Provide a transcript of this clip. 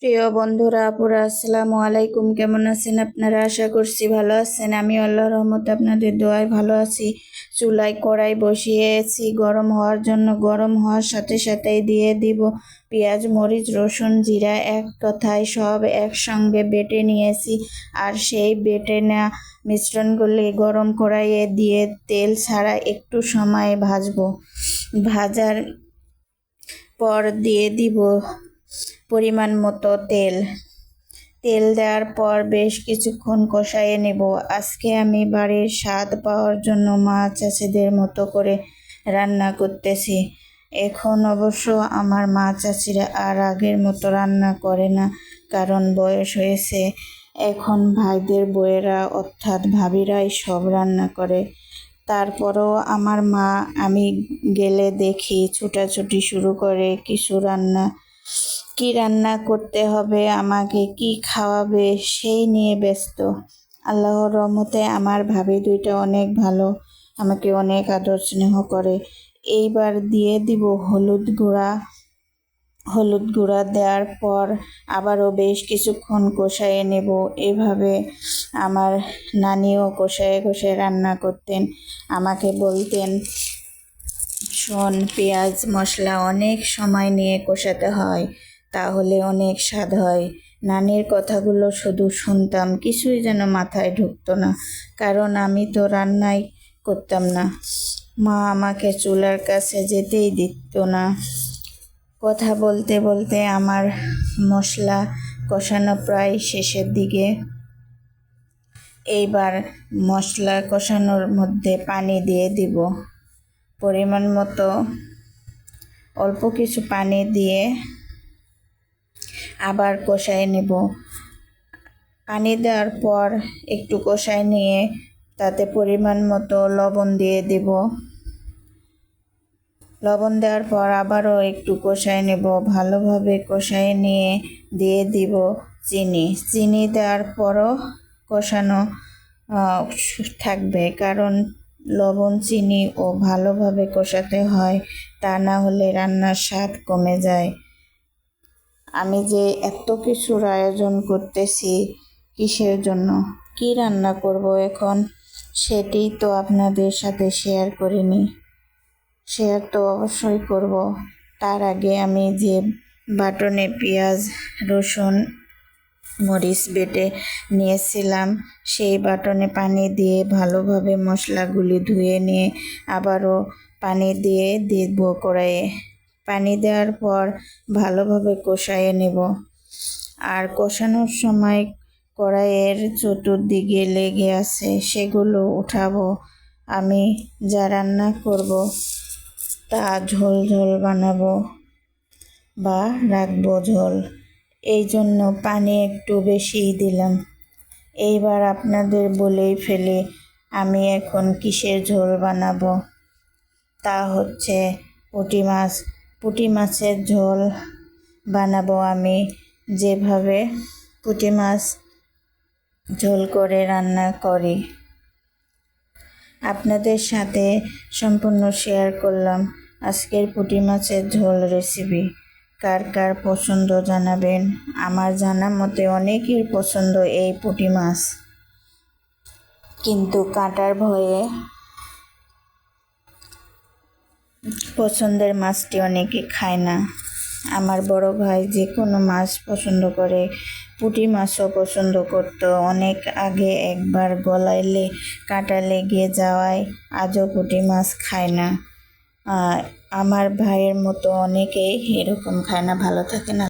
প্রিয় বন্ধুরা আপুরা আসসালামু আলাইকুম। কেমন আছেন আপনারা? আশা করছি ভালো আছেন। আমি আল্লাহর রহমতে আপনাদের দোয়ায় ভালো আছি। চুলায় কড়াই বসিয়েছি গরম হওয়ার জন্য। গরম হওয়ার সাথে সাথেই দিয়ে দিব পেঁয়াজ, মরিচ, রসুন, জিরা, এক কথায় সব একসঙ্গে বেটে নিয়েছি। আর সেই বেটে নেওয়া মিশ্রণগুলি গরম কড়াইয়ে দিয়ে তেল ছাড়া একটু সময় ভাজবো। ভাজার পর দিয়ে দিব পরিমাণ মতো তেল। তেল দেওয়ার পর বেশ কিছুক্ষণ কষাইয়ে নেব। আজকে আমি বাড়ির স্বাদ পাওয়ার জন্য মা চাচিদের মতো করে রান্না করতেছি। এখন অবশ্য আমার মা চাচিরা আর আগের মতো রান্না করে না, কারণ বয়স হয়েছে। এখন ভাইদের বউয়েরা অর্থাৎ ভাবিরাই সব রান্না করে। তারপরও আমার মা আমি গেলে দেখি ছুটাছুটি শুরু করে কি রান্না করতে হবে, আমাকে কি খাওয়াবে সেই নিয়ে ব্যস্ত। আল্লাহর রহমতে আমার ভাবি দুইটা অনেক ভালো, আমাকে অনেক আদর স্নেহ করে। এইবার দিয়ে দিব হলুদ গুঁড়া দেওয়ার পর আবারও বেশ কিছুক্ষণ কষাইয়ে নেব। এভাবে আমার নানিও কষায়ে কষায়ে রান্না করতেন। আমাকে বলতেন, শোন, পেঁয়াজ মশলা অনেক সময় নিয়ে কষাতে হয়, তাহলে অনেক স্বাদ হয়। নানির কথাগুলো শুধু শুনতাম, কিছুই যেন মাথায় ঢুকতো না, কারণ আমি তো রান্নাই করতাম না। মা আমাকে চুলার কাছে যেতেই দিত না। কথা বলতে বলতে আমার মশলা কষানো প্রায় শেষের দিকে। এইবার মশলা কষানোর মধ্যে পানি দিয়ে দিব পরিমাণ মতো। অল্প কিছু পানি দিয়ে আবার কষায় নেব। পানি দেওয়ার পর একটু কষায় নিয়ে তাতে পরিমাণ মতো লবণ দিয়ে দেব। লবণ দেওয়ার পর আবারও একটু কষায় নেব। ভালোভাবে কষায় নিয়ে দিয়ে দিব চিনি দেওয়ার পরও কষানো থাকবে, কারণ লবণ চিনি ও ভালোভাবে কষাতে হয়, তা না হলে রান্নার স্বাদ কমে যায়। আমি যে এত কিছুর আয়োজন করতেছি কিসের জন্য, কি রান্না করব এখন, সেটি তো আপনাদের সাথে শেয়ার করিনি। শেয়ার তো অবশ্যই করব। তার আগে আমি যে বাটনে পেঁয়াজ, রসুন, মরিচ বেটে নিয়েছিলাম, সেই বাটনে পানি দিয়ে ভালোভাবে মশলাগুলি ধুয়ে নিয়ে আবারও পানি দিয়ে দেব কড়াইয়ে। পানি দেওয়ার পর ভালোভাবে কষাইয়ে নেব। আর কষানোর সময় কড়াইয়ের চতুর্দিকে লেগে আছে, সেগুলো উঠাবো। আমি যা রান্না করব তা ঝোল ঝোল বানাবো বা রাখবো ঝোল, এই জন্য পানি একটু বেশিই দিলাম। এইবার আপনাদের বলেই ফেলি, আমি এখন কিসের ঝোল বানাবো। তা হচ্ছে পুঁটি মাছের ঝোল বানাবো। আমি যেভাবে পুঁটি মাছ ঝোল করে রান্না করি আপনাদের সাথে সম্পূর্ণ শেয়ার করলাম আজকের পুঁটি মাছের ঝোল রেসিপি। কার কার পছন্দ জানাবেন। আমার জানা মতে অনেকের পছন্দ এই পুঁটি মাছ, কিন্তু কাঁটার ভয়ে পছন্দের মাছটি অনেকে খায় না। আমার বড় ভাই যে কোনো মাছ পছন্দ করে, পুঁটি মাছও পছন্দ করত। অনেক আগে একবার গলায় কাঁটা লেগে যাওয়ায় আজও পুঁটি মাছ খায় না। আমার ভাইয়ের মতো অনেকেই এরকম খায় না। ভালো থাকে না।